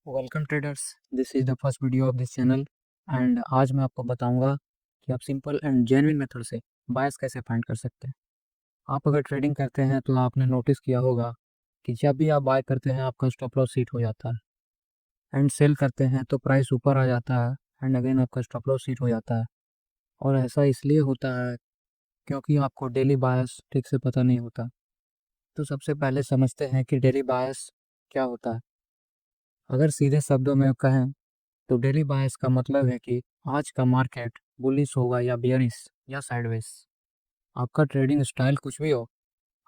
Welcome traders. This is the first video of this channel and आज मैं आपको बताऊंगा कि आप सिंपल एंड जेन्युइन मेथड से बायस कैसे फाइंड कर सकते हैं। आप अगर ट्रेडिंग करते हैं तो आपने नोटिस किया होगा कि जब भी आप बाय करते हैं आपका स्टॉप लॉस हिट हो जाता है एंड सेल करते हैं तो प्राइस ऊपर आ जाता है एंड अगेन आपका स्टॉप लॉस हिट हो जाता है। और ऐसा इसलिए होता है क्योंकि आपको डेली बायस ठीक से पता नहीं होता। तो सबसे पहले समझते हैं कि डेली बायस क्या होता है। अगर सीधे शब्दों में कहें तो डेली बायस का मतलब है कि आज का मार्केट बुलिश होगा या बियरिश या साइडवेज। आपका ट्रेडिंग स्टाइल कुछ भी हो,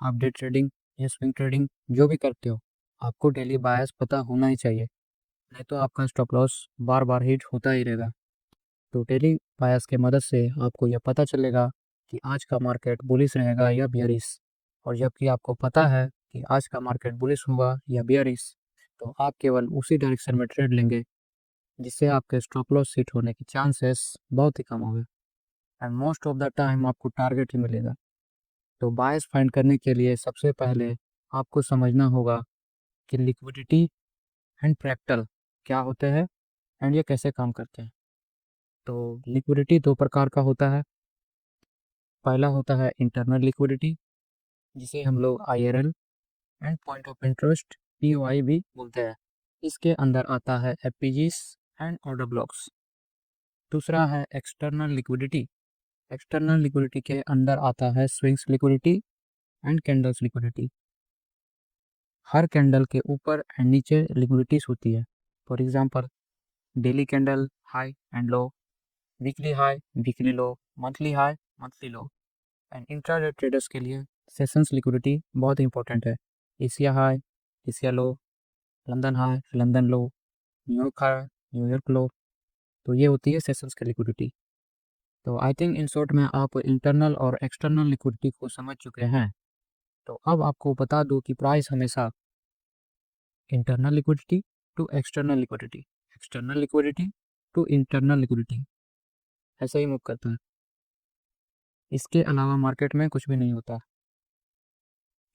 आप डे ट्रेडिंग या स्विंग ट्रेडिंग जो भी करते हो, आपको डेली बायस पता होना ही चाहिए, नहीं तो आपका स्टॉप लॉस बार बार हिट होता ही रहेगा। तो डेली बायस के मदद से आपको यह पता चलेगा कि आज का मार्केट बुलिश रहेगा या बियरिश। और जबकि आपको पता है कि आज का मार्केट बुलिश होगा या बियरिश, तो आप केवल उसी डायरेक्शन में ट्रेड लेंगे जिससे आपके स्टॉप लॉस हिट होने की चांसेस बहुत ही कम होंगे and most of the time आपको टारगेट ही मिलेगा। तो बायस फाइंड करने के लिए सबसे पहले आपको समझना होगा कि लिक्विडिटी एंड फ्रैक्टल क्या होते हैं एंड ये कैसे काम करते हैं। तो लिक्विडिटी दो प्रकार का होता है। पहला होता है इंटरनल लिक्विडिटी, जिसे हम लोग IRL and point of interest POI भी बोलते हैं। इसके अंदर आता है FPGs एंड ऑर्डर ब्लॉक्स। दूसरा है एक्सटर्नल लिक्विडिटी। एक्सटर्नल लिक्विडिटी के अंदर आता है swings liquidity and candles liquidity. Her candle के ऊपर एंड नीचे लिक्विडिटीज होती है। For example daily candle high and low, weekly high weekly low, monthly high monthly low. And intraday traders के लिए सेशंस लिक्विडिटी बहुत इंपॉर्टेंट है। एशिया हाई एशिया लो, London high London लो, New York high New York लो। तो ये होती है सेशंस की liquidity. तो आई थिंक इन शॉर्ट में आप इंटरनल और एक्सटर्नल लिक्विडिटी को समझ चुके हैं। तो अब आपको बता दूं कि प्राइस हमेशा internal liquidity to external liquidity, external liquidity to internal liquidity ऐसे ही मूव करता है। इसके अलावा मार्केट में कुछ भी नहीं होता।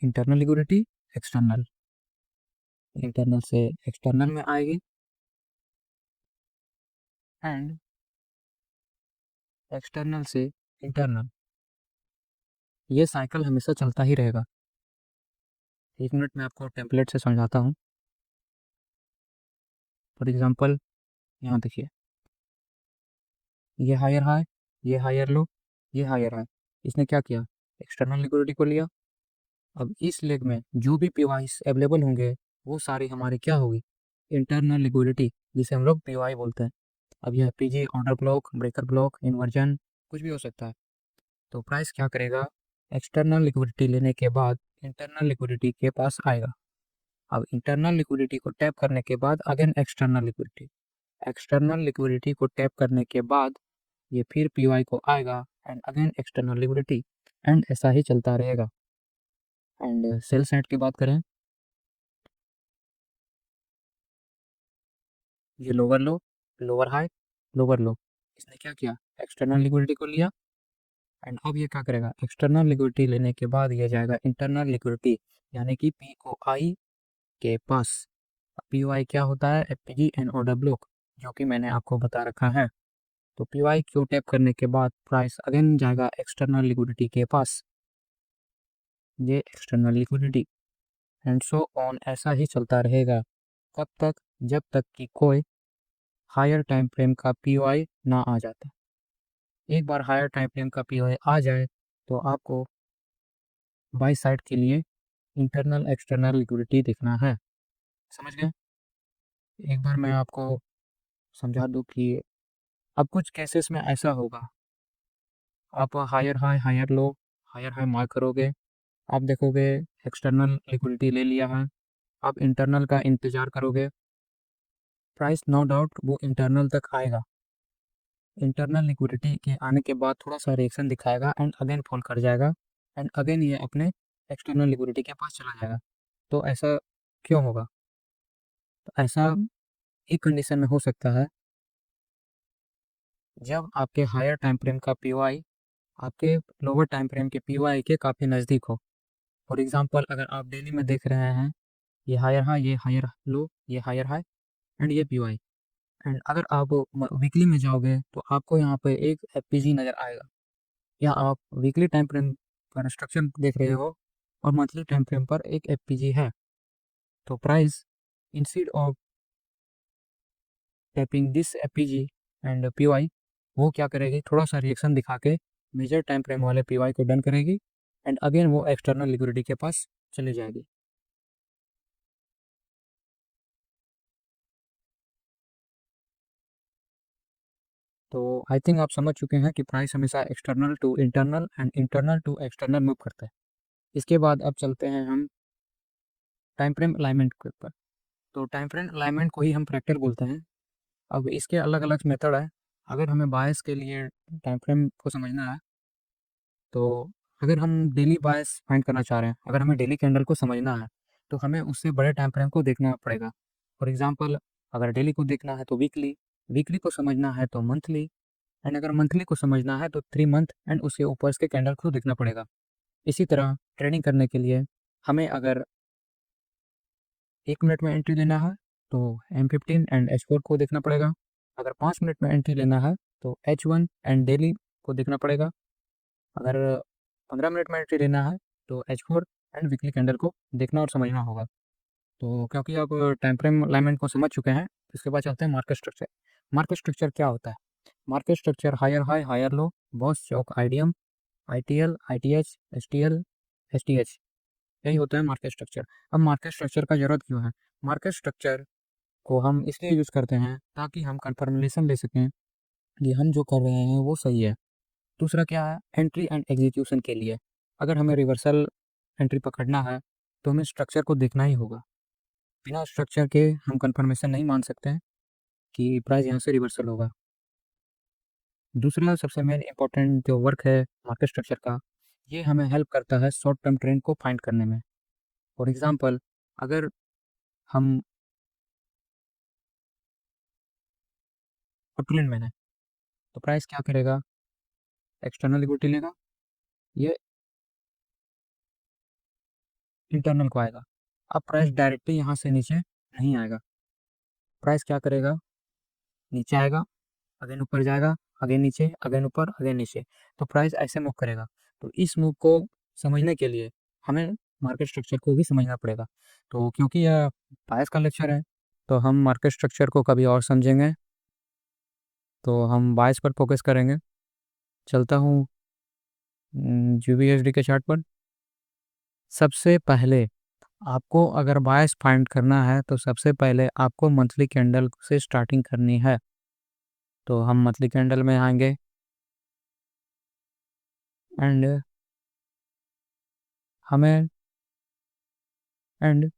इंटरनल लिक्विडिटी एक्सटर्नल, इंटरनल से एक्सटर्नल में आएगी एंड एक्सटर्नल से इंटरनल। ये साइकिल हमेशा चलता ही रहेगा। एक मिनट में आपको टेम्पलेट से समझाता हूँ। फॉर एग्जांपल यहाँ देखिए, ये हायर हाई, ये हायर लो, ये हायर हाई। इसने क्या किया, एक्सटर्नल लिक्विडिटी को लिया। अब इस लेग में जो भी पीवाईस अवेलेबल होंगे वो सारी हमारी क्या होगी, इंटरनल लिक्विडिटी, जिसे हम लोग पीवाई बोलते हैं। अब यह PG order block, breaker block, inversion कुछ भी हो सकता है। तो प्राइस क्या करेगा, एक्सटर्नल लिक्विडिटी लेने के बाद इंटरनल लिक्विडिटी के पास आएगा। अब इंटरनल लिक्विडिटी को टैप करने के बाद again external liquidity, external liquidity को टैप करने के बाद ये फिर PY को आएगा and again external liquidity and ऐसा ही चलता रहेगा। एंड सेल साइड की बात करें, ये लोअर लो, लोअर हाई, लोअर लो। इसने क्या किया, एक्सटर्नल लिक्विडिटी को लिया एंड अब ये क्या करेगा, एक्सटर्नल लिक्विडिटी लेने के बाद ये जाएगा इंटरनल लिक्विडिटी यानी कि POI के पास। POI क्या होता है, FPG एंड ऑर्डर ब्लॉक, जो कि मैंने आपको बता रखा है। तो POI को टैप करने के बाद प्राइस अगेन जाएगा एक्सटर्नल लिक्विडिटी के पास, ये external liquidity and so on ऐसा ही चलता रहेगा। कब तक, जब तक कि कोई हायर टाइम फ्रेम का POI ना आ जाता। एक बार हायर टाइम फ्रेम का POI आ जाए तो आपको बाई साइड के लिए इंटरनल एक्सटर्नल लिक्विडिटी देखना है। समझ गए। एक बार मैं आपको समझा दूं कि अब कुछ केसेस में ऐसा होगा, आप higher high higher high mark करोगे, आप देखोगे एक्सटर्नल लिक्विडिटी ले लिया है, आप इंटरनल का इंतज़ार करोगे। प्राइस नो डाउट वो इंटरनल तक आएगा, इंटरनल लिक्विडिटी के आने के बाद थोड़ा सा रिएक्शन दिखाएगा एंड अगेन फॉल कर जाएगा एंड अगेन ये अपने एक्सटर्नल लिक्विडिटी के पास चला जाएगा। तो ऐसा क्यों होगा, तो ऐसा एक कंडीशन में हो सकता है जब आपके हायर टाइम फ्रेम का POI आपके लोअर टाइम फ्रेम के POI के काफ़ी नज़दीक हो। फॉर एग्जांपल अगर आप डेली में देख रहे हैं, ये हायर हाई, ये हायर लो, ये हायर हाई एंड ये पी वाई। एंड अगर आप वीकली में जाओगे तो आपको यहाँ पे एक एफ पी जी नज़र आएगा, या आप वीकली टाइम फ्रेम पर स्ट्रक्चर देख रहे हो और मंथली टाइम फ्रेम पर एक एफ पी जी है। तो price instead of tapping this F P G and P Y, वो क्या करेगी, थोड़ा सा रिएक्शन दिखा के मेजर टाइम फ्रेम वाले पी वाई को डन करेगी एंड अगेन वो एक्सटर्नल लिक्विडिटी के पास चली जाएगी। तो आई थिंक आप समझ चुके हैं कि प्राइस हमेशा external to internal and internal to external move करता है। इसके बाद अब चलते हैं हम टाइम फ्रेम अलाइनमेंट के ऊपर। तो टाइम फ्रेम अलाइनमेंट को ही हम फ्रैक्टल बोलते हैं। अब इसके अलग अलग मेथड है। अगर हमें बायस के लिए टाइम फ्रेम को समझना है, तो अगर हम डेली बायस फाइंड करना चाह रहे हैं, अगर हमें डेली कैंडल को समझना है, तो हमें उससे बड़े टाइम फ्रेम को देखना पड़ेगा। फॉर एग्जांपल, अगर डेली को देखना है तो वीकली, वीकली को समझना है तो मंथली, एंड अगर मंथली को समझना है तो 3 मंथ एंड उसके ऊपर के कैंडल को देखना पड़ेगा। इसी तरह ट्रेडिंग करने के लिए हमें अगर 1 मिनट में एंट्री लेना है तो M15 एंड H4 को देखना पड़ेगा। अगर 5 मिनट में एंट्री लेना है तो H1 एंड डेली को देखना पड़ेगा। अगर 15 मिनट में एंट्री लेना है तो H4 एंड वीकली कैंडल को देखना और समझना होगा। तो क्योंकि आप टाइम फ्रेम अलाइनमेंट को समझ चुके हैं, इसके बाद चलते हैं मार्केट स्ट्रक्चर। मार्केट स्ट्रक्चर क्या होता है? Market structure higher high, higher low, BOS CHoCH, IDM, ITL, ITH, STL, STH, यही होता है मार्केट स्ट्रक्चर। अब मार्केट स्ट्रक्चर का ज़रूरत क्यों है? मार्केट स्ट्रक्चर को हम इसलिए यूज़ करते हैं ताकि हम कंफर्मेशन ले सकें कि हम जो कर रहे हैं वो सही है। दूसरा क्या है? एंट्री एंड एग्जीक्यूशन के लिए। अगर हमें रिवर्सल एंट्री पकड़ना है तो हमें स्ट्रक्चर को देखना ही होगा। बिना स्ट्रक्चर के हम कंफर्मेशन नहीं मान सकते हैं कि प्राइस यहाँ से रिवर्सल होगा। दूसरा सबसे मेन इंपॉर्टेंट जो वर्क है मार्केट स्ट्रक्चर का, ये हमें हेल्प करता है शॉर्ट टर्म ट्रेंड को फाइंड करने में। फॉर एग्जांपल, अगर हम ट्रेंड में है तो प्राइस क्या करेगा? एक्सटर्नल लिक्विडिटी लेगा, ये इंटरनल को आएगा। अब प्राइस डायरेक्टली यहाँ से नीचे नहीं आएगा। प्राइस क्या करेगा? नीचे आएगा, अगेन ऊपर जाएगा, अगेन नीचे, अगेन ऊपर, अगेन नीचे। तो प्राइस ऐसे मूव करेगा। तो इस मूव को समझने के लिए हमें मार्केट स्ट्रक्चर को भी समझना पड़ेगा। तो क्योंकि यह बायस का लेक्चर है, तो हम मार्केट स्ट्रक्चर को कभी और समझेंगे। तो हम बायस पर फोकस करेंगे। चलता हूँ GBSD के चार्ट पर। सबसे पहले आपको अगर बायस फाइंड करना है तो सबसे पहले आपको मंथली कैंडल से स्टार्टिंग करनी है। तो हम मंथली कैंडल में आएंगे एंड हमें एंड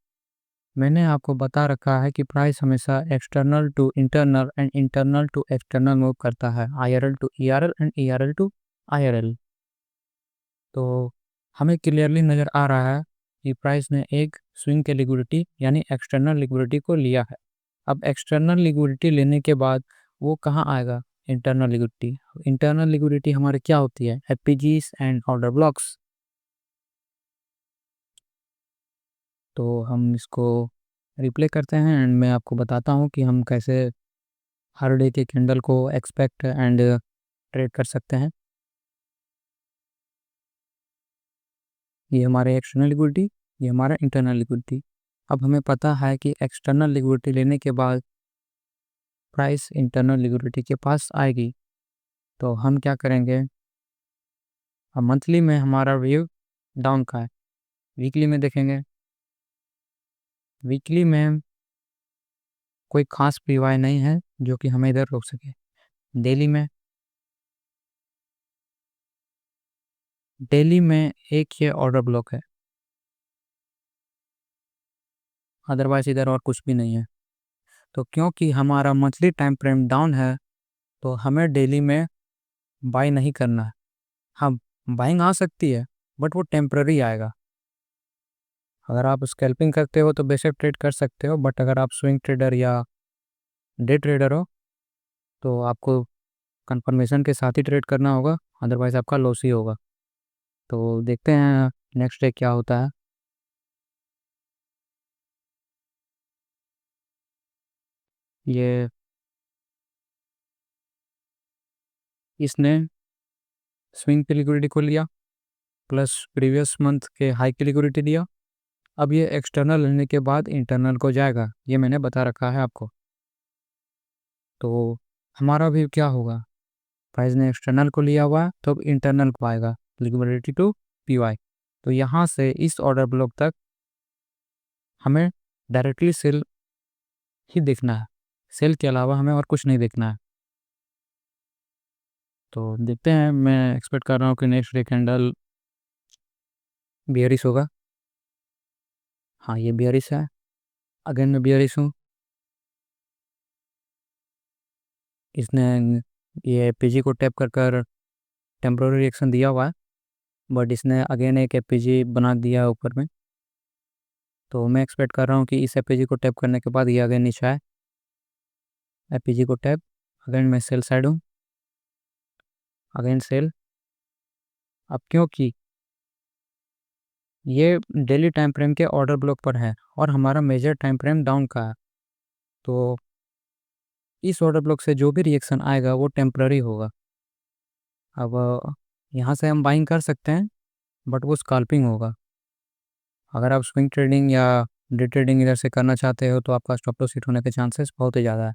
मैंने आपको बता रखा है कि प्राइस हमेशा external to internal and internal to external move करता है, IRL to ERL and ERL to IRL। तो हमें क्लियरली नज़र आ रहा है कि प्राइस ने एक स्विंग के लिक्विडिटी यानी एक्सटर्नल लिक्विडिटी को लिया है। अब एक्सटर्नल लिक्विडिटी लेने के बाद वो कहाँ आएगा? Internal liquidity. इंटरनल लिक्विडिटी हमारे क्या होती है? FPGs and order blocks. तो हम इसको रिप्ले करते हैं एंड मैं आपको बताता हूँ कि हम कैसे हर डे के कैंडल को एक्सपेक्ट एंड ट्रेड कर सकते हैं। ये हमारे एक्सटर्नल लिक्विडिटी, ये हमारा इंटरनल लिक्विडिटी। अब हमें पता है कि एक्सटर्नल लिक्विडिटी लेने के बाद प्राइस इंटरनल लिक्विडिटी के पास आएगी। तो हम क्या करेंगे? अब मंथली में हमारा व्यू डाउन का है, वीकली में देखेंगे। वीकली में कोई खास पीवाई नहीं है जो कि हमें इधर रोक सके। डेली में एक ये ऑर्डर ब्लॉक है, अदरवाइज इधर और कुछ भी नहीं है। तो क्योंकि हमारा मंथली टाइम फ्रेम डाउन है, तो हमें डेली में बाई नहीं करना है। हाँ, बाइंग आ सकती है बट वो टेम्प्ररी आएगा। अगर आप स्कैल्पिंग करते हो तो बेशक ट्रेड कर सकते हो, बट अगर आप स्विंग ट्रेडर या डे ट्रेडर हो तो आपको कंफर्मेशन के साथ ही ट्रेड करना होगा, अदरवाइज आपका लॉस ही होगा। तो देखते हैं नेक्स्ट डे क्या होता है। ये इसने स्विंग की लिक्विडिटी को लिया प्लस प्रीवियस मंथ के हाई की लिक्विडिटी दिया। अब ये एक्सटर्नल लेने के बाद इंटरनल को जाएगा, ये मैंने बता रखा है आपको। तो हमारा भी क्या होगा, प्राइस ने एक्सटर्नल को लिया हुआ है तो अब इंटरनल को आएगा लिक्विडिटी टू पीवाई। तो यहाँ से इस ऑर्डर ब्लॉक तक हमें डायरेक्टली सेल ही देखना है, सेल के अलावा हमें और कुछ नहीं देखना है। तो देखते हैं, मैं एक्सपेक्ट कर रहा हूँ कि नेक्स्ट डे कैंडल बियरिश होगा। हाँ, ये बियरिश है, अगेन मैं बियरिश हूँ। इसने ये पीजी को टैप कर कर टेम्प्रोरी रिएक्शन दिया हुआ है, बट इसने अगेन एक एपीजी बना दिया ऊपर में। तो मैं एक्सपेक्ट कर रहा हूँ कि इस एपीजी को टैप करने के बाद ये अगेन नीचे आए। एपीजी को टैप, अगेन मैं सेल साइड हूँ, अगेन सेल। अब क्योंकि ये डेली टाइम फ्रेम के ऑर्डर ब्लॉक पर है और हमारा मेजर टाइम फ्रेम डाउन का है, तो इस ऑर्डर ब्लॉक से जो भी रिएक्शन आएगा वो टेम्प्ररी होगा। अब यहाँ से हम बाइंग कर सकते हैं, बट वो स्कैल्पिंग होगा। अगर आप स्विंग ट्रेडिंग या डे ट्रेडिंग इधर से करना चाहते हो तो आपका स्टॉप लॉस हिट होने के चांसेस बहुत ही ज़्यादा है,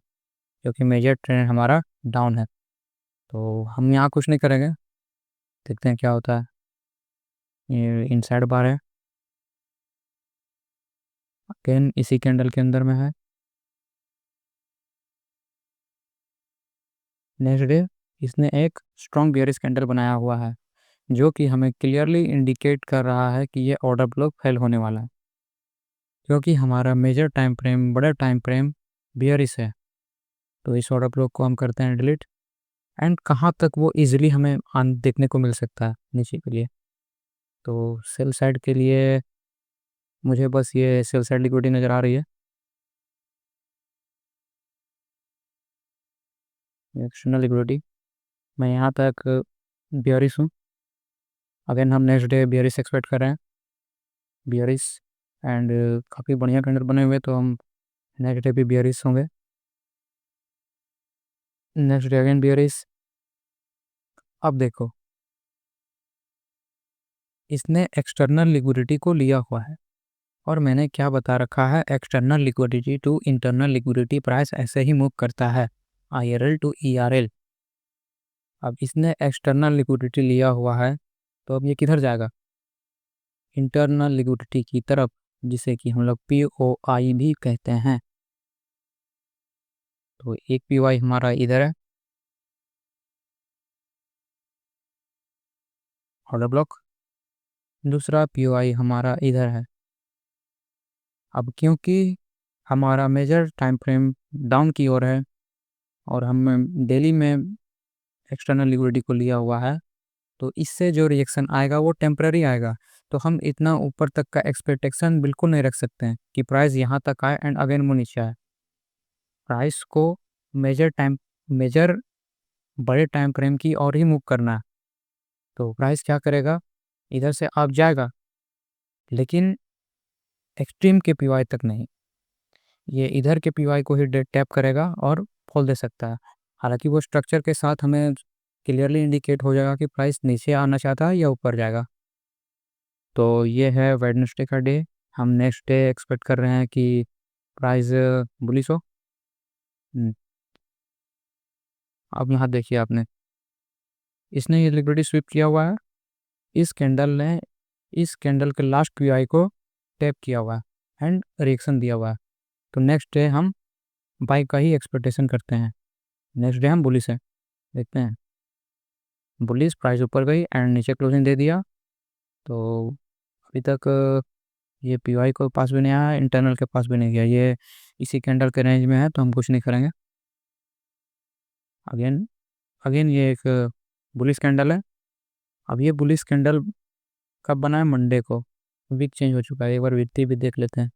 क्योंकि मेजर ट्रेंड हमारा डाउन है। तो हम यहाँ कुछ नहीं करेंगे, देखते हैं क्या होता है। ये इनसाइड बार है, अगेन इसी कैंडल के अंदर में है। नेक्स्ट डे इसने एक स्ट्रॉन्ग बियरिश कैंडल बनाया हुआ है, जो कि हमें क्लियरली इंडिकेट कर रहा है कि ये ऑर्डर ब्लॉक फेल होने वाला है, क्योंकि हमारा मेजर टाइम फ्रेम, बड़ा टाइम फ्रेम बियरिश है। तो इस ऑर्डर ब्लॉक को हम करते हैं डिलीट। एंड कहाँ तक वो इजीली हमें देखने को मिल सकता है नीचे के लिए, तो सेल साइड के लिए मुझे बस ये सेल साइड लिक्विडिटी नज़र आ रही है, एक्सटर्नल लिक्विडिटी। मैं यहाँ तक बियरिश हूँ, अगेन हम नेक्स्ट डे बियरिश एक्सपेक्ट कर रहे हैं, बियरिश। एंड काफ़ी बढ़िया कैंडल बने हुए, तो हम नेक्स्ट डे भी बियरिश होंगे। Next day again bearish. अब देखो, इसने एक्सटर्नल लिक्विडिटी को लिया हुआ है और मैंने क्या बता रखा है, external liquidity to internal liquidity price ऐसे ही मूव करता है, IRL टू ERL। अब इसने एक्सटर्नल लिक्विडिटी लिया हुआ है, तो अब ये किधर जाएगा, इंटरनल लिक्विडिटी की तरफ, जिसे कि हम लोग POI भी कहते हैं। तो एक POI हमारा इधर है, ऑर्डर ब्लॉक, दूसरा POI हमारा इधर है। अब क्योंकि हमारा मेजर टाइम फ्रेम डाउन की ओर है और हम डेली में एक्सटर्नल लिक्विडिटी को लिया हुआ है, तो इससे जो रिएक्शन आएगा वो टेम्पररी आएगा। तो हम इतना ऊपर तक का एक्सपेक्टेशन बिल्कुल नहीं रख सकते हैं कि प्राइस यहाँ तक आए एंड अगेन वो नीचे आए। प्राइस को मेजर बड़े टाइम फ्रेम की और ही मूव करना है। तो प्राइस क्या करेगा, इधर से आप जाएगा, लेकिन एक्सट्रीम के पीवाई तक नहीं, ये इधर के पीवाई को ही टैप करेगा और खोल दे सकता है। हालांकि वो स्ट्रक्चर के साथ हमें क्लियरली इंडिकेट हो जाएगा कि प्राइस नीचे आना चाहता है या ऊपर जाएगा। तो ये है वेडनेसडे का डे। हम नेक्स्ट डे एक्सपेक्ट कर रहे हैं कि प्राइस बुलिश हो। अब यहाँ देखिए आपने, इसने ये लिक्विडिटी स्वीप किया हुआ है, इस कैंडल ने इस कैंडल के लास्ट पीआई को टैप किया हुआ है एंड रिएक्शन दिया हुआ है। तो नेक्स्ट डे हम बाई का ही एक्सपेक्टेशन करते हैं, नेक्स्ट डे हम बुलिश है, देखते हैं। बुलिश, प्राइस ऊपर गई एंड नीचे क्लोजिंग दे दिया। तो अभी तक ये पीवाई को पास भी नहीं आया, इंटरनल के पास भी नहीं गया, ये इसी कैंडल के रेंज में है, तो हम कुछ नहीं करेंगे। अगेन अगेन ये एक बुलिश कैंडल है। अब ये बुलिश कैंडल कब बना है, मंडे को। वीक चेंज हो चुका है, एक बार वीकली भी देख लेते हैं।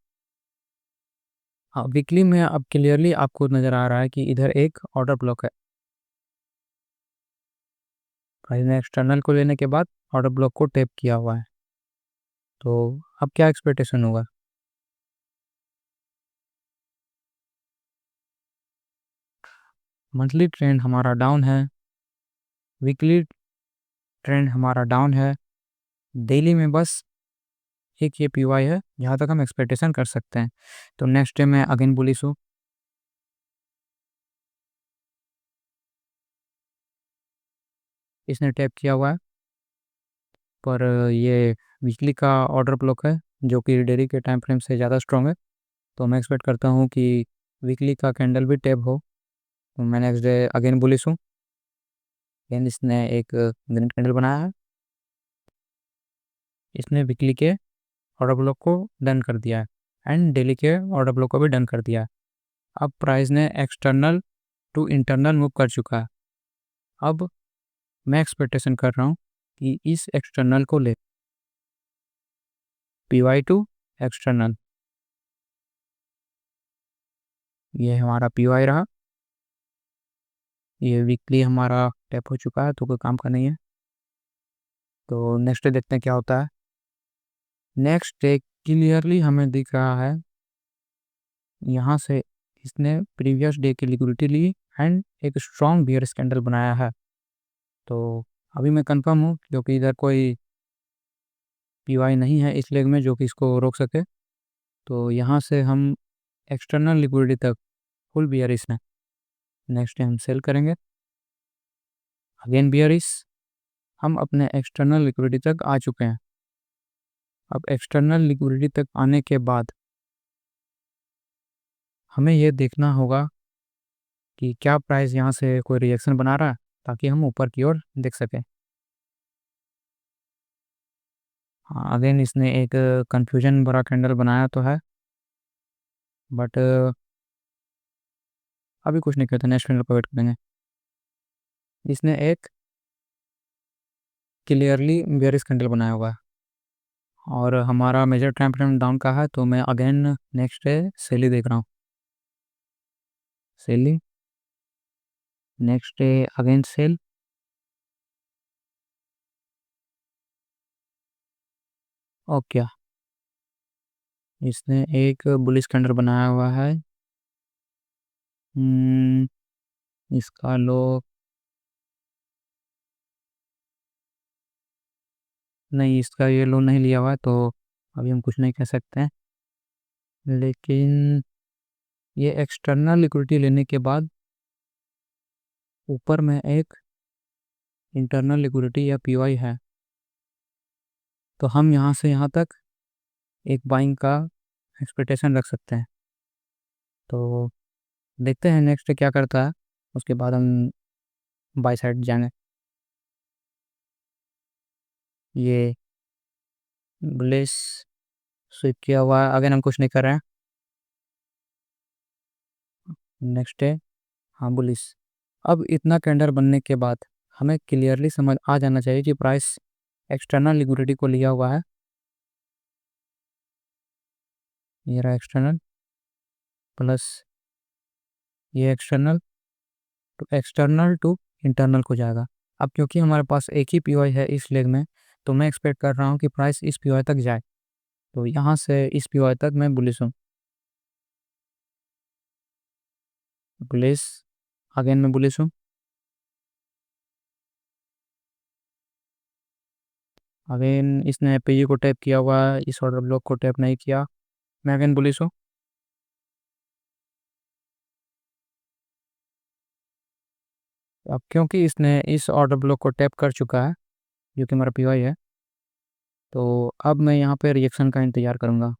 हाँ, वीकली में अब क्लियरली आपको नज़र आ रहा है कि इधर एक ऑर्डर ब्लॉक है, प्राइस ने एक्सटर्नल को लेने के बाद ऑर्डर ब्लॉक को टैप किया हुआ है। तो अब क्या एक्सपेक्टेशन होगा, मंथली ट्रेंड हमारा डाउन है, वीकली ट्रेंड हमारा डाउन है, डेली में बस एक ये पीवाई है जहाँ तक हम एक्सपेक्टेशन कर सकते हैं। तो नेक्स्ट डे मैं अगेन बुलिश हूँ, इसने टैप किया हुआ है, पर ये वीकली का ऑर्डर ब्लॉक है जो कि डेली के टाइम फ्रेम से ज़्यादा स्ट्रॉन्ग है। तो मैं एक्सपेक्ट करता हूँ कि वीकली का कैंडल भी टैप हो। तो मैं नेक्स्ट डे अगेन बुलिश हूँ, अगेन इसने एक ग्रीन कैंडल बनाया है, इसने वीकली के ऑर्डर ब्लॉक को डन कर दिया है एंड डेली के ऑर्डर ब्लॉक को भी डन कर दिया है। अब प्राइस ने एक्सटर्नल टू इंटरनल मूव कर चुका है। अब मैं एक्सपेक्टेशन कर रहा हूँ कि इस एक्सटर्नल को ले पीवाई टू एक्सटर्नल, ये हमारा पीवाई रहा, ये वीकली हमारा टैप हो चुका है तो कोई काम का नहीं है। तो नेक्स्ट डे देखते हैं क्या होता है। नेक्स्ट डे क्लियरली हमें दिख रहा है यहाँ से इसने प्रीवियस डे की लिक्विडिटी ली एंड एक स्ट्रॉन्ग बियरिश कैंडल बनाया है। तो अभी मैं कंफर्म हूँ क्योंकि इधर कोई पीवाई नहीं है इस लेग में जो कि इसको रोक सके। तो यहाँ से हम एक्सटर्नल लिक्विडिटी तक फुल बियरिश है, नेक्स्ट डे हम सेल करेंगे, अगेन बियरिश। हम अपने एक्सटर्नल लिक्विडिटी तक आ चुके हैं। अब एक्सटर्नल लिक्विडिटी तक आने के बाद हमें यह देखना होगा कि क्या प्राइस यहाँ से कोई रिएक्शन बना रहा है ताकि हम ऊपर की ओर देख सकें। हाँ, अगेन इसने एक कंफ्यूजन भरा कैंडल बनाया तो है, बट अभी कुछ नहीं करते, नेक्स्ट कैंडल को वेट करेंगे। इसने एक क्लियरली बेयरिश कैंडल बनाया हुआ है और हमारा मेजर टाइम फ्रेम डाउन का है। तो मैं अगेन नेक्स्ट डे सेली देख रहा हूँ, सेली, नेक्स्ट डे अगेन सेल, और क्या इसने एक बुलिश कैंडल बनाया हुआ है। इसका लो नहीं, इसका ये लो नहीं लिया हुआ है तो अभी हम कुछ नहीं कह सकते हैं। लेकिन ये एक्सटर्नल लिक्विडिटी लेने के बाद ऊपर में एक इंटरनल लिक्विडिटी या पीवाई है, तो हम यहाँ से यहाँ तक एक बाइंग का एक्सपेक्टेशन रख सकते हैं। तो देखते हैं नेक्स्ट क्या करता है, उसके बाद हम बाई साइड जाएंगे। ये बुलिश स्विप किया हुआ है, अगेन हम कुछ नहीं कर रहे हैं, नेक्स्ट है हाँ बुलिश। अब इतना कैंडल बनने के बाद हमें क्लियरली समझ आ जाना चाहिए कि प्राइस एक्सटर्नल लिक्विडिटी को लिया हुआ है, ये रहा एक्सटर्नल प्लस ये एक्सटर्नल टू इंटरनल को जाएगा। अब क्योंकि हमारे पास एक ही पीवाई है इस लेग में, तो मैं एक्सपेक्ट कर रहा हूँ कि प्राइस इस पीवाई तक जाए। तो यहाँ से इस पीवाई तक मैं बुलिश हूँ, बुलिश, अगेन मैं बुलिश हूँ, अगेन इसने पीजी को टैप किया हुआ है, इस ऑर्डर ब्लॉक को टैप नहीं किया, मैं अगेन बुलिश हूँ। अब क्योंकि इसने इस ऑर्डर ब्लॉक को टैप कर चुका है जो कि मेरा पीवाई है, तो अब मैं यहाँ पे रिएक्शन का इंतज़ार करूँगा।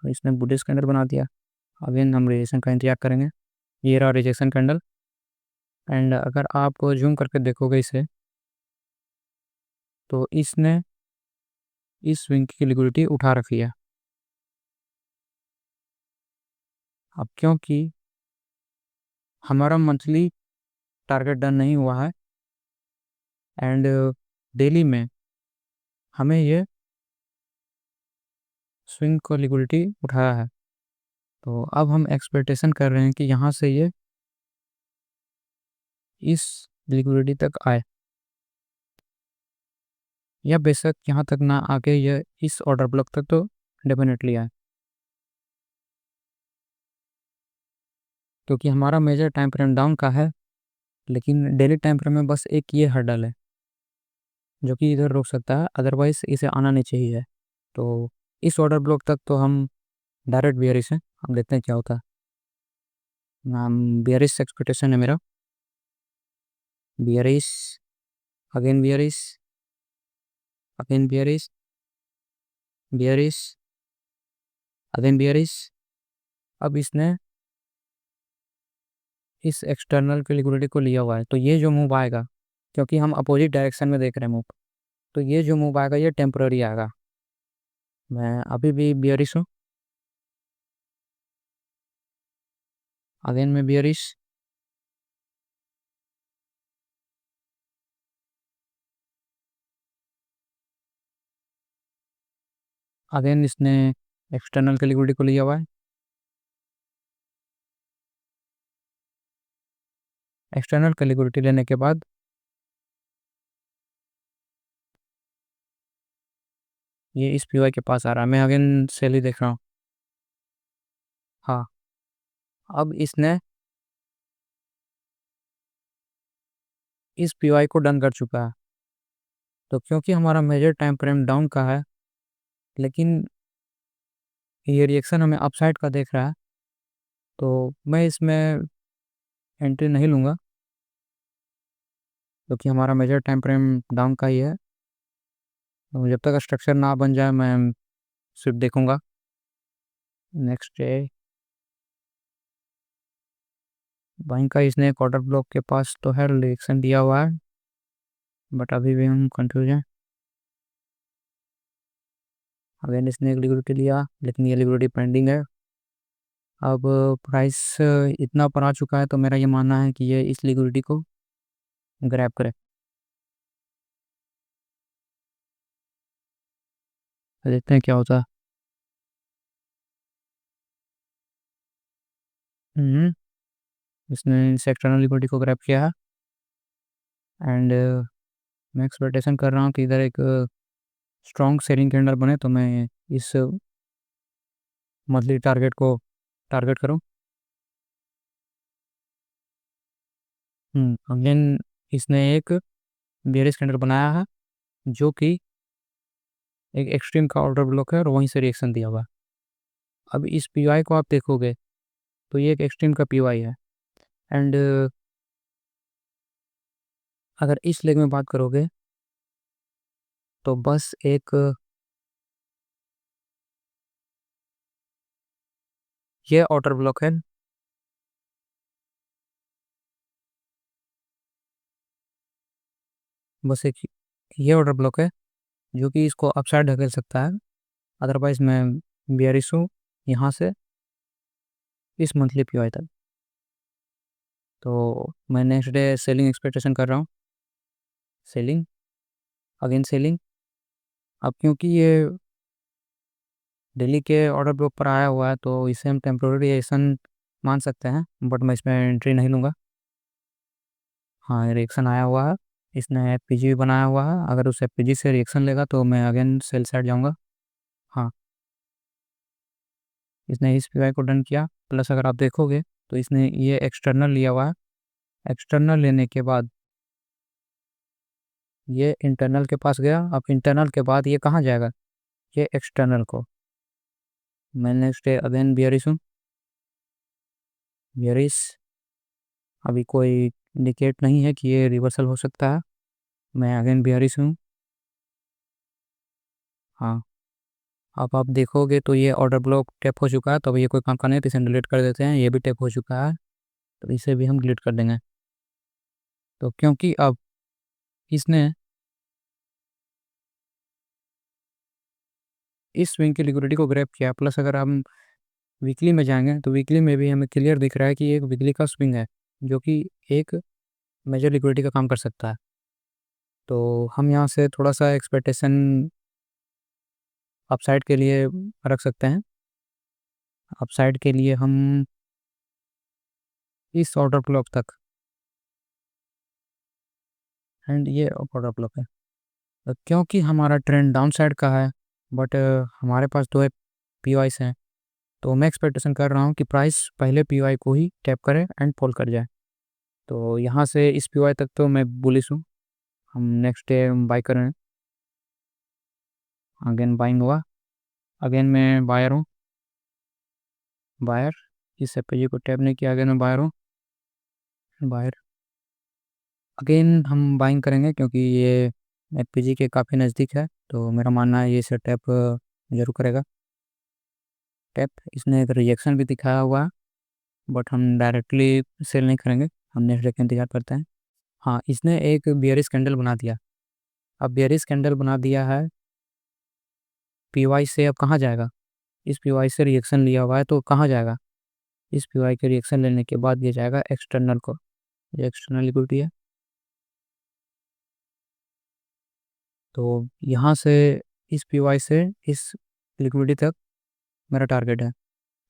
तो इसने बुलिश कैंडल बना दिया, अगेन हम रिएक्शन का इंतजार करेंगे, ये रहा रिजेक्शन कैंडल। एंड अगर आप जूम करके देखोगे इसे, तो इसने इस स्विंग की लिक्विडिटी उठा रखी है। अब क्योंकि हमारा मंथली टारगेट डन नहीं हुआ है एंड डेली में हमें ये स्विंग को लिक्विडिटी उठाया है, तो अब हम एक्सपेक्टेशन कर रहे हैं कि यहाँ से ये इस लिक्विडिटी तक आए, या बेशक यहाँ तक ना आके ये इस ऑर्डर ब्लॉक तक तो डेफिनेटली आए। क्योंकि हमारा मेजर टाइम फ्रेम डाउन का है, लेकिन डेली टाइम फ्रेम में बस एक ये हर्डल है जो कि इधर रोक सकता है, अदरवाइज इसे आना नहीं चाहिए। तो इस ऑर्डर ब्लॉक तक तो हम डायरेक्ट बियरिश हैं, हम देखते हैं क्या होता है। नाम बियरिश एक्सपेक्टेशन है मेरा। Bearish, again bearish, again bearish, bearish, again bearish. अब इसने इस एक्सटर्नल की लिक्विडिटी को लिया हुआ है, तो ये जो मूव आएगा, क्योंकि हम अपोजिट डायरेक्शन में देख रहे हैं मूव, तो ये जो मूव आएगा ये टेम्पररी आएगा। मैं अभी भी बियरिश हूँ, अगेन मैं बियरिश, अगेन इसने एक्सटर्नल की लिक्विडिटी को लिया हुआ है। एक्सटर्नल की लिक्विडिटी लेने के बाद ये इस पीवाई के पास आ रहा है, मैं अगेन सेल ही देख रहा हूँ। हाँ, अब इसने इस पीवाई को डन कर चुका है। तो क्योंकि हमारा मेजर टाइम फ्रेम डाउन का है, लेकिन ये रिएक्शन हमें अपसाइड का देख रहा है, तो मैं इसमें एंट्री नहीं लूँगा, क्योंकि हमारा मेजर टाइम फ्रेम डाउन का ही है। तो जब तक स्ट्रक्चर ना बन जाए मैं सिर्फ देखूंगा। नेक्स्ट डे बैंक का इसने एक ऑर्डर ब्लॉक के पास तो है रिएक्शन दिया हुआ है, बट अभी भी हम कंफ्यूज हैं। अगेन इसने एक लिक्विडिटी लिया, लेकिन ये लिक्विडिटी पेंडिंग है। अब प्राइस इतना पर आ चुका है, तो मेरा ये मानना है कि ये इस लिक्विडिटी को ग्रैब करे। तो देखते हैं क्या होता है। हम्म, इसने इस एक्सटर्नल लिक्विडिटी को ग्रैब किया है, एंड मैं एक्सपेक्टेशन कर रहा हूँ कि इधर एक स्ट्रॉन्ग सेलिंग कैंडल बने, तो मैं इस मंथली टारगेट को टारगेट करूँ। अगेन इसने एक बेयरिश कैंडल बनाया है, जो कि एक एक्सट्रीम का ऑर्डर ब्लॉक है और वहीं से रिएक्शन दिया हुआ है। अब इस पीवाई को आप देखोगे तो ये एक एक्सट्रीम का पीवाई है, एंड अगर इस लेग में बात करोगे तो बस एक ये ऑर्डर ब्लॉक है, बस एक ये ऑर्डर ब्लॉक है जो कि इसको अपसाइड ढकेल सकता है। अदरवाइज मैं बियरिश हूँ यहाँ से इस मंथली पीवाई तक। तो मैं नेक्स्ट डे सेलिंग एक्सपेक्टेशन कर रहा हूँ। Selling, again selling. अब क्योंकि ये दिल्ली के ऑर्डर ब्लॉक पर आया हुआ है, तो इसे हम टेम्प्रोरी एक्शन मान सकते हैं, बट मैं इसमें एंट्री नहीं लूँगा। हाँ, रिएक्शन आया हुआ है, इसने पीजी भी बनाया हुआ है, अगर उसे पीजी से रिएक्शन लेगा तो मैं अगेन सेल साइड जाऊँगा। हाँ, इसने इस पीवाई को डन किया, प्लस अगर आप देखोगे तो इसने ये एक्सटर्नल लिया हुआ है। एक्सटर्नल लेने के बाद ये इंटरनल के पास गया, अब इंटरनल के बाद ये कहाँ जाएगा, ये एक्सटर्नल को। मैं नेक्स्ट डे अगेन बियरिश हूँ, बियरिश। अभी कोई इंडिकेट नहीं है कि ये रिवर्सल हो सकता है, मैं अगेन बियरिश हूँ। हाँ, अब आप देखोगे तो ये ऑर्डर ब्लॉक टैप हो चुका है, तो अब ये कोई काम का नहीं है, तो इसे डिलीट कर देते हैं। ये भी टैप हो चुका है, तो इसे भी हम डिलीट कर देंगे। तो क्योंकि अब इसने इस स्विंग की लिक्विडिटी को ग्रैब किया, प्लस अगर हम वीकली में जाएंगे तो वीकली में भी हमें क्लियर दिख रहा है कि एक वीकली का स्विंग है जो कि एक मेजर लिक्विडिटी का काम कर सकता है। तो हम यहाँ से थोड़ा सा एक्सपेक्टेशन अपसाइड के लिए रख सकते हैं। अपसाइड के लिए हम इस ऑर्डर ब्लॉक तक, एंड ये ऑर्डर ब्लॉक है। क्योंकि हमारा ट्रेंड डाउन साइड का है, बट हमारे पास दो पी वाइस हैं, तो मैं एक्सपेक्टेशन कर रहा हूँ कि प्राइस पहले पीवाई को ही टैप करे एंड फॉल कर जाए। तो यहाँ से इस पीवाई तक तो मैं बुलिश हूँ। हम नेक्स्ट डे बाई कर रहे हैं। अगेन बाइंग हुआ, अगेन मैं बायर हूँ। बायर, इस एफपीजी को टैप नहीं किया, अगेन मैं बायर हूँ। बायर, अगेन हम बाइंग करेंगे क्योंकि ये एफपीजी के काफ़ी नज़दीक है, तो मेरा मानना है ये इसे टैप जरूर करेगा। टैप, इसने एक रिजेक्शन भी दिखाया हुआ है, बट हम डायरेक्टली सेल नहीं करेंगे, हम नेक्स्ट डे का इंतजार करते हैं। हाँ, इसने एक बियरिश कैंडल बना दिया। अब बियरिश कैंडल बना दिया है, पीवाई से अब कहाँ जाएगा? इस पीवाई से रिएक्शन लिया हुआ है तो कहाँ जाएगा? इस पीवाई के रिएक्शन लेने के बाद ये जाएगा एक्सटर्नल को। ये एक्सटर्नल लिक्विडिटी है, तो यहाँ से इस पीवाई से इस लिक्विडिटी तक मेरा टारगेट है।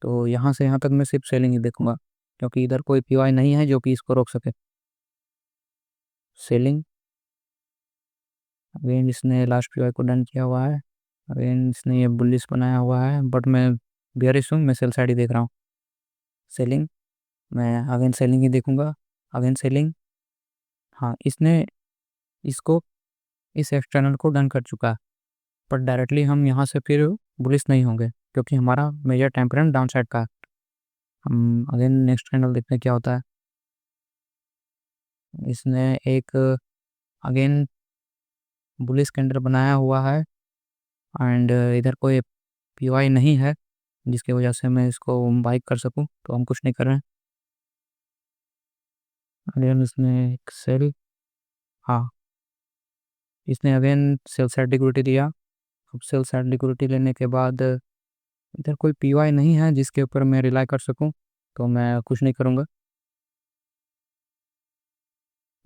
तो यहाँ से यहाँ तक मैं सिर्फ सेलिंग ही देखूंगा, क्योंकि इधर कोई पीवाई नहीं है जो कि इसको रोक सके। सेलिंग, अगेन इसने लास्ट पीवाई को डन किया हुआ है। अगेन इसने ये बुलिश बनाया हुआ है, बट मैं बियरिश हूँ, मैं सेल साइड ही देख रहा हूँ। सेलिंग, मैं अगेन सेलिंग ही देखूंगा। अगेन सेलिंग, हाँ इसने इसको इस एक्सटर्नल को डन कर चुका है, पर डायरेक्टली हम यहाँ से फिर बुलिश नहीं होंगे क्योंकि हमारा major time frame downside का है। हम अगेन नेक्स्ट कैंडल देखते हैं क्या होता है। इसने एक अगेन बुलिश कैंडल बनाया हुआ है एंड इधर कोई पीवाई नहीं है जिसकी वजह से मैं इसको बाइक कर सकूं, तो हम कुछ नहीं कर रहे हैं। अगेन इसने एक सेल, हाँ इसने अगेन सेल साइड लिक्विडिटी दिया। अब सेल साइड लिक्विडिटी लेने के बाद इधर कोई पीवाई नहीं है जिसके ऊपर मैं रिलाई कर सकूं, तो मैं कुछ नहीं करूंगा।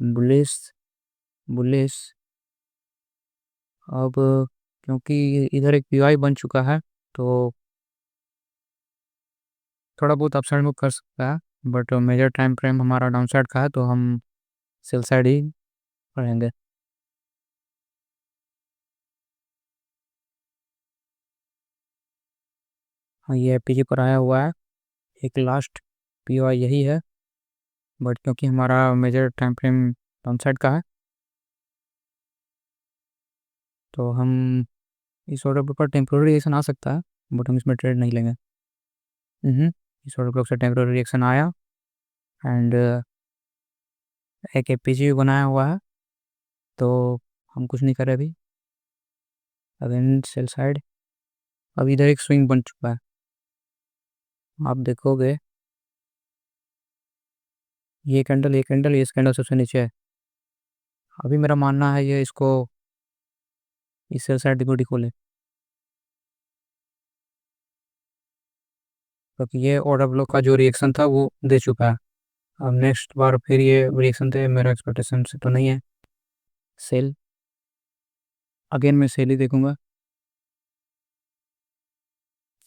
बुलिश, बुलिश, अब क्योंकि इधर एक पीवाई बन चुका है तो थोड़ा बहुत अपसाइड मूव कर सकता है, बट मेजर टाइम फ्रेम हमारा डाउन साइड का है तो हम सेल साइड ही रहेंगे। हाँ, ये पीजी पर आया हुआ है, एक लास्ट पीवाई यही है, बट क्योंकि हमारा major time frame downside का है तो हम इस ऑर्डर ब्लॉक पर टेम्प्रोरी रिएक्शन आ सकता है, बट हम इसमें ट्रेड नहीं लेंगे। इस ऑर्डर ब्लॉक से टेम्प्रोरी रिएक्शन आया एंड एक एपीजी बनाया हुआ है, तो हम कुछ नहीं करें अभी। अगेन सेल साइड, अब इधर एक स्विंग बन चुका है, आप देखोगे ये कैंडल, ये कैंडल, ये कैंडल सबसे नीचे है। अभी मेरा मानना है ये इसको इस सेल साइड को खोले, क्योंकि ये ऑर्डर ब्लॉक का जो रिएक्शन था वो दे चुका है। अब नेक्स्ट बार फिर ये रिएक्शन थे, मेरा एक्सपेक्टेशन से तो नहीं है। सेल, अगेन मैं सेल ही देखूंगा।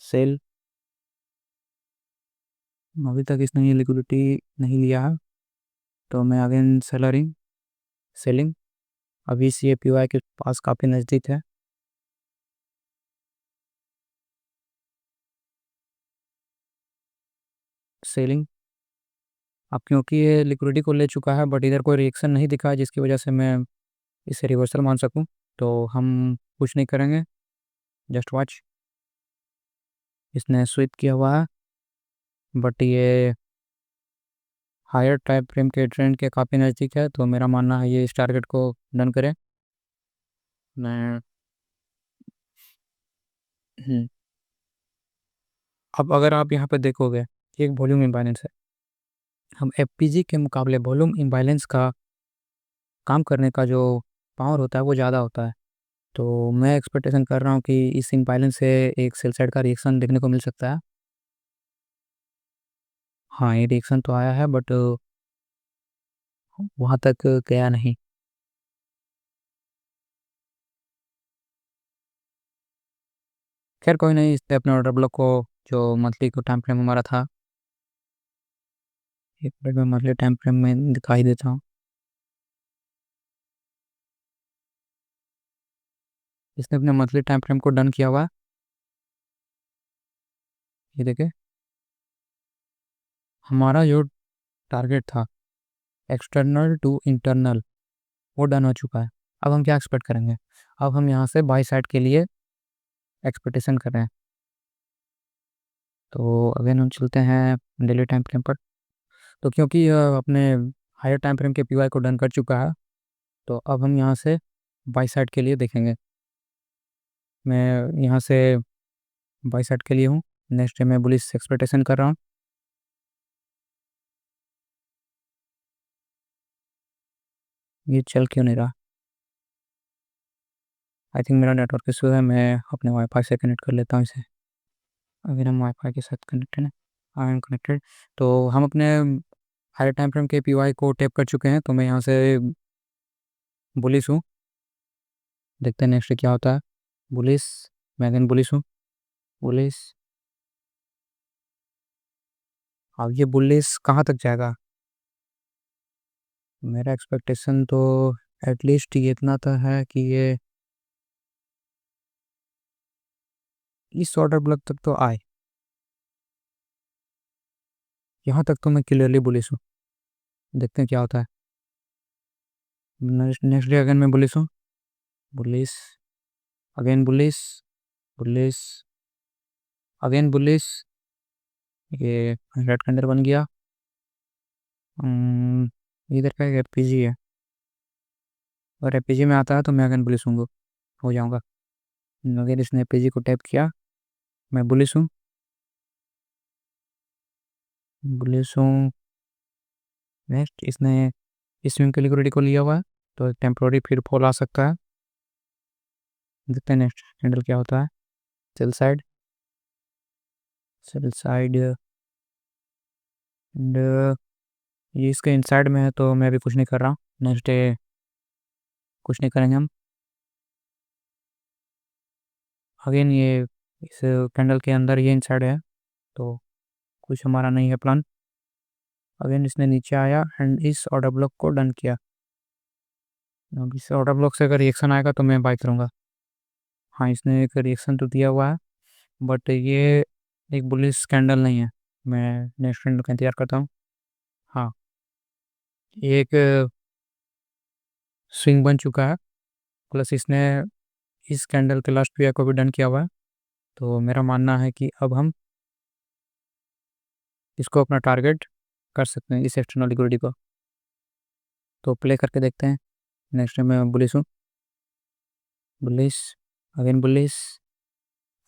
सेल, अभी तक इसने ये लिक्विडिटी नहीं लिया है तो मैं अगेन सेलरिंग, सेलिंग, अभी सी ए पी वाई के पास काफ़ी नज़दीक है। सेलिंग, अब क्योंकि ये लिक्विडिटी को ले चुका है बट इधर कोई रिएक्शन नहीं दिखा है जिसकी वजह से मैं इसे रिवर्सल मान सकूं, तो हम कुछ नहीं करेंगे, जस्ट वॉच। इसने स्विप किया हुआ है, बट ये हायर टाइप फ्रेम के ट्रेंड के काफ़ी नज़दीक है, तो मेरा मानना है ये इस टारगेट को डन करे। मैं हम्म, अब अगर आप यहाँ पे देखोगे, एक वॉल्यूम इम्बैलेंस है। हम एफपीजी के मुकाबले वॉल्यूम इम्बैलेंस का काम करने का जो पावर होता है वो ज़्यादा होता है, तो मैं एक्सपेक्टेशन कर रहा हूँ कि इस इम्बैलेंस से एक सेल साइड का रिएक्शन देखने को मिल सकता है। हाँ, ये रिएक्शन तो आया है बट वहाँ तक गया नहीं। खैर कोई नहीं, इससे अपने ऑर्डर ब्लॉक को, जो मंथली को टाइम फ्रेम हमारा था, एक मिनट में मंथली टाइम फ्रेम में दिखाई देता हूँ। इसने अपने मंथली टाइम फ्रेम को डन किया हुआ है। ये देखे, हमारा जो टारगेट था एक्सटर्नल टू इंटरनल वो डन हो चुका है। अब हम क्या एक्सपेक्ट करेंगे, अब हम यहाँ से बाई साइड के लिए एक्सपेक्टेशन कर रहे हैं। तो अगेन हम चलते हैं डेली टाइम फ्रेम पर। तो क्योंकि अपने हायर टाइम फ्रेम के पीवाई को डन कर चुका है, तो अब हम यहाँ से बाई साइड के लिए देखेंगे। मैं यहाँ से बाई साइड के लिए हूँ। नेक्स्ट मैं बुलिश एक्सपेक्टेशन कर रहा हूँ। ये चल क्यों नहीं रहा, आई थिंक मेरा नेटवर्क इशू है। मैं अपने वाईफाई से कनेक्ट कर लेता हूँ इसे। अगर हम वाईफाई के साथ कनेक्टेड हैं, आई एम कनेक्टेड। तो हम अपने हायर टाइम फ्रेम के पीवाई को टैप कर चुके हैं। तो मैं यहाँ से बुलिश हूँ, देखते हैं नेक्स्ट क्या होता है। बुलिश, मैं अगेन बुलिश हूँ, बुलिश। अब ये बुलिश कहाँ तक जाएगा, मेरा एक्सपेक्टेशन तो एटलीस्ट ये इतना तो है कि ये इस ऑर्डर ब्लॉक तक तो आए। यहाँ तक तो मैं क्लियरली बुलिश हूँ, देखते हैं क्या होता है। नेक्स्ट डे अगेन मैं बुलिश हूँ, bullish, again bullish, bullish, again bullish. ये रेड कैंडल बन गया। इधर का एक एपीजी है, और एपीजी में आता है तो मैं अगेन बुलिश हो जाऊंगा। अगर इसने एपीजी को टैप किया, मैं बुलिश हूँ, बुलिश हूँ। नेक्स्ट इसने इस स्विंग की लिक्विडिटी को लिया हुआ है, तो टेम्पोररी फिर फॉल आ सकता है। देखते हैं नेक्स्ट हैंडल क्या होता है। Sell side, sell side, and ये इसके इनसाइड में है तो मैं अभी कुछ नहीं कर रहा हूँ। नेक्स्ट डे कुछ नहीं करेंगे हम। अगेन ये इस कैंडल के अंदर ये इनसाइड है, तो कुछ हमारा नहीं है प्लान। अगेन इसने नीचे आया एंड इस ऑर्डर ब्लॉक को डन किया। अब इस ऑर्डर ब्लॉक से अगर रिएक्शन आएगा तो मैं बाय करूँगा। हाँ, इसने एक रिएक्शन तो दिया हुआ है, बट ये एक बुलिश कैंडल नहीं है। मैं नेक्स्ट कैंडल का इंतजार करता हूँ। हाँ, ये एक स्विंग बन चुका है, प्लस इसने इस कैंडल के लास्ट पीआई को भी डन किया हुआ है। तो मेरा मानना है कि अब हम इसको अपना टारगेट कर सकते हैं, इस एक्सटर्नल लिक्विडिटी को। तो प्ले करके देखते हैं। नेक्स्ट टाइम मैं बुलिश हूँ, बुलिश, अगेन बुलिश।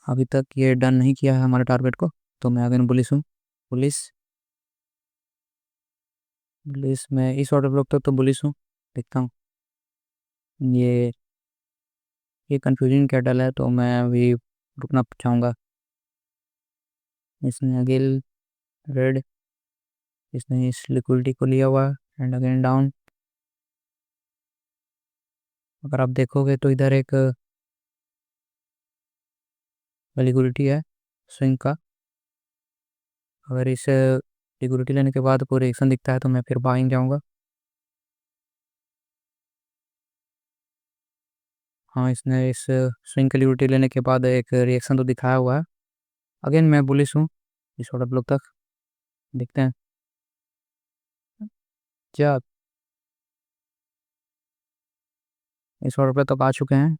अभी तक ये डन नहीं किया है हमारे टारगेट को, तो मैं अगेन बुलिश हूँ, बुलिश, बुलिश। मैं इस ऑर्डर ब्लॉक तक तो बुलिश हूँ, देखता हूँ। ये कंफ्यूजिंग कैटल है, तो मैं अभी रुकना चाहूँगा। इसने अगेन रेड, इसने इस लिक्विडिटी को लिया हुआ एंड अगेन डाउन। अगर आप देखोगे तो इधर एक लिक्विडिटी है स्विंग का। अगर इस लिक्विडिटी लेने के बाद कोई रिएक्शन दिखता है तो मैं फिर बाइंग जाऊँगा। हाँ, इसने इस स्विंग की लिक्विडिटी लेने के बाद एक रिएक्शन तो दिखाया हुआ है। अगेन मैं बुलिश हूँ इस ऑर्डर ब्लॉक तक, देखते हैं क्या। इस ऑर्डर पे तक आ चुके हैं।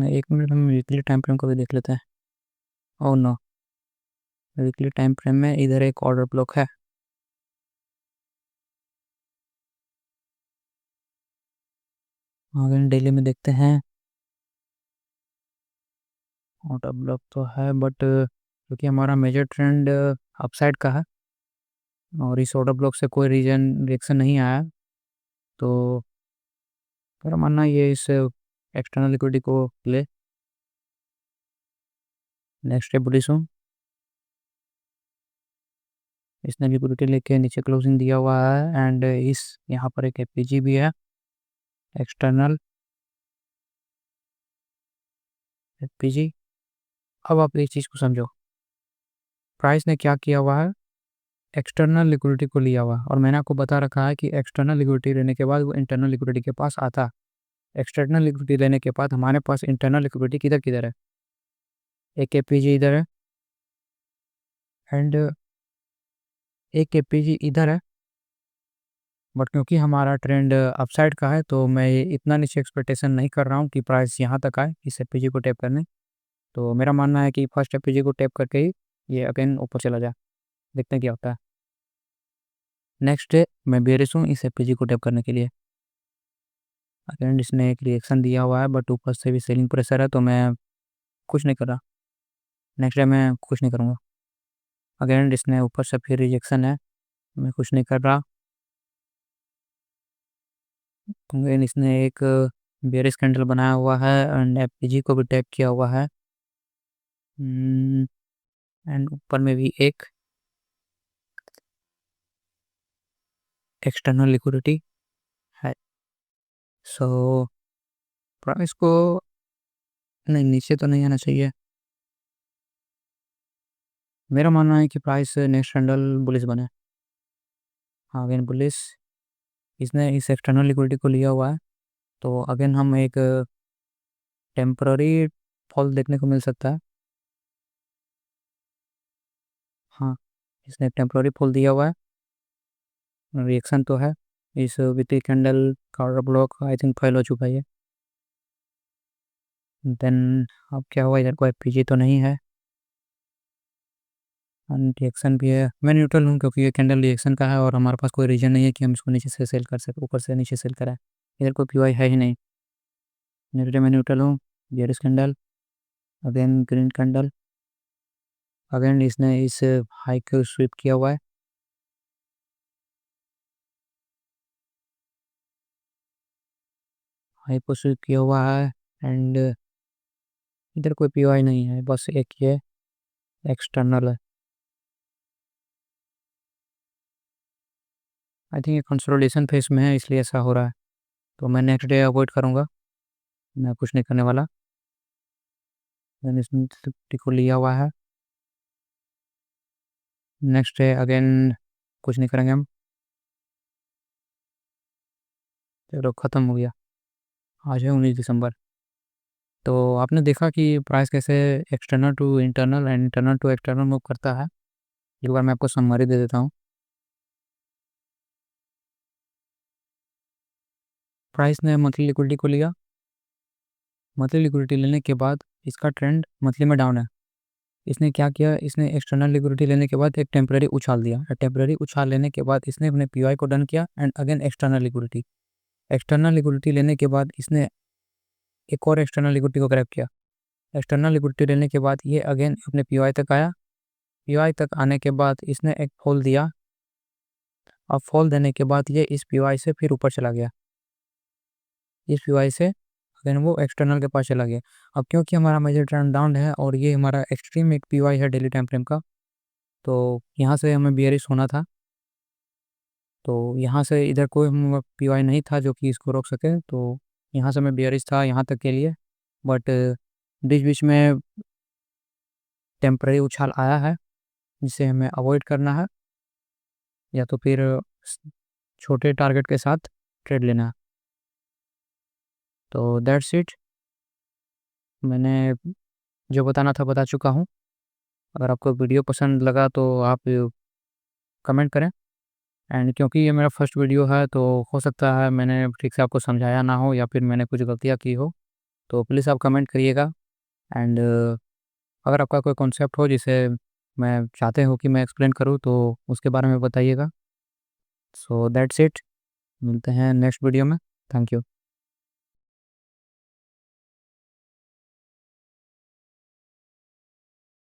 एक मिनट, हम वीकली टाइम फ्रेम को भी देख लेते हैं। Oh no, weekly time frame में इधर एक ऑर्डर ब्लॉक है। अगेन डेली में देखते हैं। ऑर्डर ब्लॉक तो है, बट क्योंकि हमारा मेजर ट्रेंड अपसाइड का है और इस ऑर्डर ब्लॉक से कोई रिएक्शन नहीं आया, तो मेरा मानना ये इस एक्सटर्नल लिक्विडिटी को ले। नेक्स्ट है बुलिश हूँ, इसने लिक्विडिटी लेके नीचे क्लोजिंग दिया हुआ है एंड इस यहाँ पर एक एपीजी भी है एक्सटर्नल एपीजी। अब आप एक चीज़ को समझो, प्राइस ने क्या किया हुआ है, एक्सटर्नल लिक्विडिटी को लिया हुआ है, और मैंने आपको बता रखा है कि एक्सटर्नल लिक्विडिटी लेने के बाद वो इंटरनल लिक्विडिटी के पास आता है। एक्सटर्नल लिक्विडिटी लेने के बाद हमारे पास इंटरनल लिक्विडिटी किधर किधर है, एक KPG इधर है एंड एक KPG इधर है, बट क्योंकि हमारा ट्रेंड अपसाइड का है तो मैं ये इतना नीचे एक्सपेक्टेशन नहीं कर रहा हूँ कि प्राइस यहाँ तक आए इस एपीजी को टैप करने। तो मेरा मानना है कि फर्स्ट एपीजी को टैप करके ही ये अगेन ऊपर चला जाए, देखते हैं क्या होता है। नेक्स्ट डे मैं बेरिश हूँ इस एपीजी को टैप करने के लिए। अगेन इसने एक रिएक्शन दिया हुआ है, बट ऊपर से भी सेलिंग प्रेशर है तो मैं कुछ नहीं कर रहा। नेक्स्ट डे मैं कुछ नहीं करूँगा। अगेन इसने ऊपर से फिर रिजेक्शन है, मैं कुछ नहीं कर रहा। अगेन इसने एक बेरिश कैंडल बनाया हुआ है एंड एपीजी को भी टैप किया हुआ है एंड ऊपर में भी एक एक्सटर्नल लिक्विडिटी है। सो प्राइस को नहीं, नीचे तो नहीं आना चाहिए। मेरा मानना है कि प्राइस नेक्स्ट कैंडल बुलिश बने। हाँ, अगेन बुलिश। इसने इस एक्सटर्नल लिक्विडिटी को लिया हुआ है तो अगेन हम एक टेम्पररी फॉल देखने को मिल सकता है। हाँ, इसने टेम्पररी फॉल दिया हुआ है, रिएक्शन तो है। इस वीकली कैंडल का order block I think fail हो चुका है। देन अब क्या हुआ, इधर कोई एफपीजी तो नहीं है एंड रिएक्शन भी है। मैं न्यूट्रल हूँ क्योंकि ये कैंडल रिएक्शन का है और हमारे पास कोई रीजन नहीं है कि हम इसको नीचे से सेल कर सकें, ऊपर से नीचे सेल कराएं। इधर कोई पीवाई है ही नहीं। नेगेटिव में न्यूट्रल हूँ। Bearish candle, again green candle. Again इसने इस हाई को स्वीप किया हुआ है। हाई को स्वीप किया हुआ है एंड इधर कोई पीवाई नहीं है, बस एक ये एक्सटर्नल है। आई थिंक ये कंसोलिडेशन फेस में है इसलिए ऐसा हो रहा है, तो मैं नेक्स्ट डे अवॉइड करूँगा, मैं कुछ नहीं करने वाला। मैंने इसमें 50 को लिया हुआ है। नेक्स्ट डे अगेन कुछ नहीं करेंगे हम। चलो ख़त्म हो गया। आज है 19 दिसंबर। तो आपने देखा कि प्राइस कैसे external to internal and internal to external move करता है। एक बार मैं आपको समरी दे देता हूँ। प्राइस ने मंथली लिक्विडिटी को लिया। मंथली लिक्विडिटी लेने के बाद इसका ट्रेंड मंथली में डाउन है। इसने क्या किया, इसने एक्सटर्नल लिक्विडिटी लेने के बाद एक टेम्परेरी उछाल दिया। टेम्परेरी उछाल लेने के बाद इसने अपने पीवाई को डन किया एंड अगेन एक्सटर्नल लिक्विडिटी लेने के बाद इसने एक और एक्सटर्नल लिक्विडिटी को ग्रैब किया। एक्सटर्नल लिक्विडिटी लेने के बाद ये अगेन अपने पीवाई तक आया। पीवाई तक आने के बाद इसने एक फॉल दिया। अब फॉल देने के बाद ये इस पीवाई से फिर ऊपर चला गया। इस पीवाई से अगेन वो एक्सटर्नल के पास चला गया। अब क्योंकि हमारा मेजर ट्रेंड डाउन है और ये हमारा एक्सट्रीम एक पीवाई है डेली टाइम फ्रेम का, तो यहाँ से हमें बियरिश होना था। तो यहाँ से इधर कोई हम पीवाई नहीं था जो कि इसको रोक सके, तो यहाँ से मैं बियरिश था यहाँ तक के लिए। बट बीच बीच में टेम्परेरी उछाल आया है जिसे हमें अवॉइड करना है, या तो फिर छोटे टारगेट के साथ ट्रेड लेना है। तो दैट्स इट, मैंने जो बताना था बता चुका हूँ। अगर आपको वीडियो पसंद लगा तो आप कमेंट करें। एंड क्योंकि ये मेरा फर्स्ट वीडियो है तो हो सकता है मैंने ठीक से आपको समझाया ना हो या फिर मैंने कुछ गलतियाँ की हो, तो प्लीज़ आप कमेंट करिएगा। एंड अगर आपका कोई कॉन्सेप्ट हो जिसे मैं चाहते हो कि मैं एक्सप्लेन करूँ तो उसके बारे में बताइएगा। सो दैट्स इट, मिलते हैं नेक्स्ट वीडियो में। Thank you.